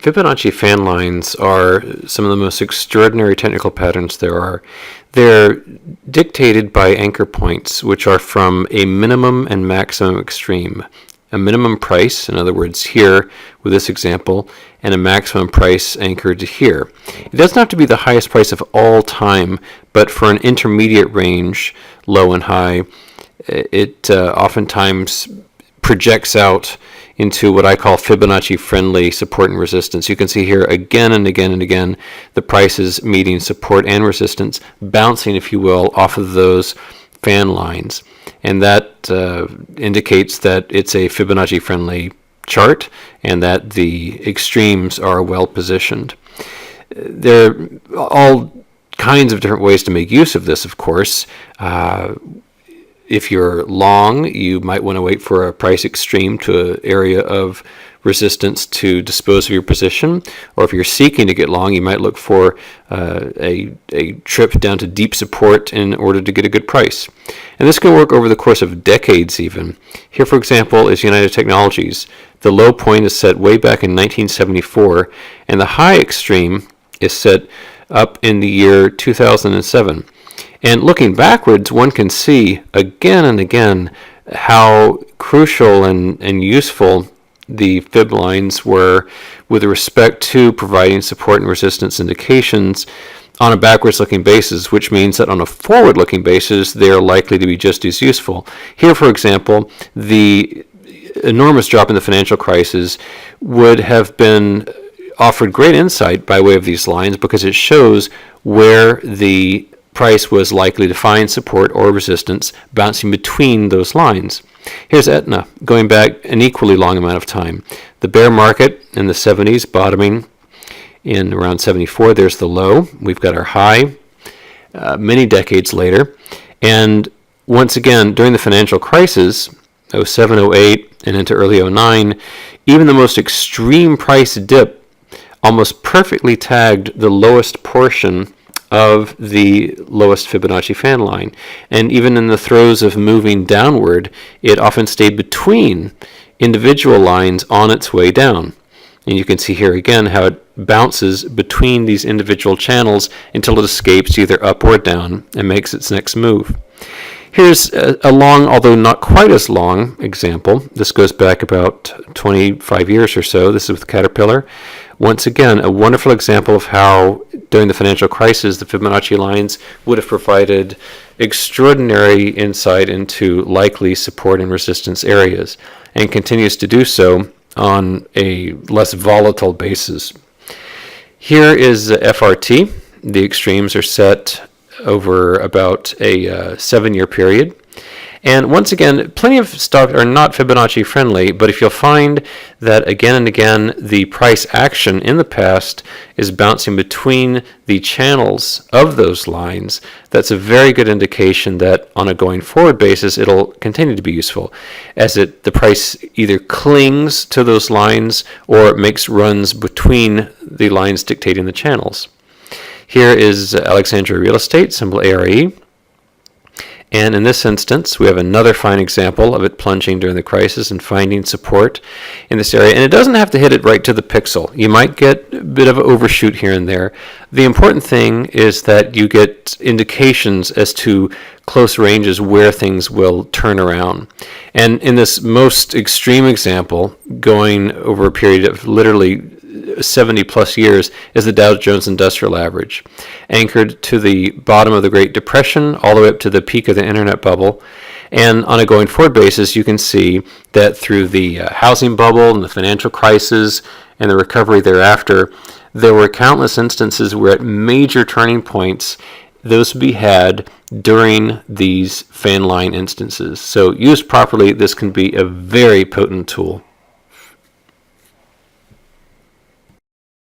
Fibonacci fan lines are some of the most extraordinary technical patterns there are. They're dictated by anchor points, which are from a minimum and maximum extreme. A minimum price, in other words, here with this example, and a maximum price anchored here. It doesn't have to be the highest price of all time, but for an intermediate range, low and high, it oftentimes projects out into what I call Fibonacci-friendly support and resistance. You can see here again and again and again the prices meeting support and resistance, bouncing, if you will, off of those fan lines. And that indicates that it's a Fibonacci-friendly chart and that the extremes are well positioned. There are all kinds of different ways to make use of this, of course. If you're long, you might want to wait for a price extreme to an area of resistance to dispose of your position. Or if you're seeking to get long, you might look for a trip down to deep support in order to get a good price. And this can work over the course of decades even. Here, for example, is United Technologies. The low point is set way back in 1974, and the high extreme is set up in the year 2007. And looking backwards, one can see again and again how crucial and useful the fib lines were with respect to providing support and resistance indications on a backwards-looking basis, which means that on a forward-looking basis, they're likely to be just as useful. Here, for example, the enormous drop in the financial crisis would have been offered great insight by way of these lines because it shows where the price was likely to find support or resistance bouncing between those lines. Here's Aetna, going back an equally long amount of time. The bear market in the 70s, bottoming in around 74. There's the low. We've got our high many decades later. And once again, during the financial crisis, 07, 08, and into early 09, even the most extreme price dip almost perfectly tagged the lowest portion of the lowest Fibonacci fan line. And even in the throes of moving downward, it often stayed between individual lines on its way down. And you can see here again how it bounces between these individual channels until it escapes either up or down and makes its next move. Here's a long, although not quite as long, example. This goes back about 25 years or so. This is with Caterpillar. Once again, a wonderful example of how during the financial crisis, the Fibonacci lines would have provided extraordinary insight into likely support and resistance areas, and continues to do so on a less volatile basis. Here is FRT. The extremes are set over about a 7-year period. And once again, plenty of stocks are not Fibonacci friendly, but if you'll find that again and again the price action in the past is bouncing between the channels of those lines, that's a very good indication that on a going forward basis it'll continue to be useful, as the price either clings to those lines or makes runs between the lines dictating the channels. Here is Alexandria Real Estate, symbol ARE. And in this instance, we have another fine example of it plunging during the crisis and finding support in this area. And it doesn't have to hit it right to the pixel. You might get a bit of an overshoot here and there. The important thing is that you get indications as to close ranges where things will turn around. And in this most extreme example, going over a period of literally 70 plus years, is the Dow Jones Industrial Average, anchored to the bottom of the Great Depression all the way up to the peak of the internet bubble. And on a going forward basis, you can see that through the housing bubble and the financial crisis and the recovery thereafter, there were countless instances where at major turning points, those would be had during these fan line instances. So used properly, this can be a very potent tool.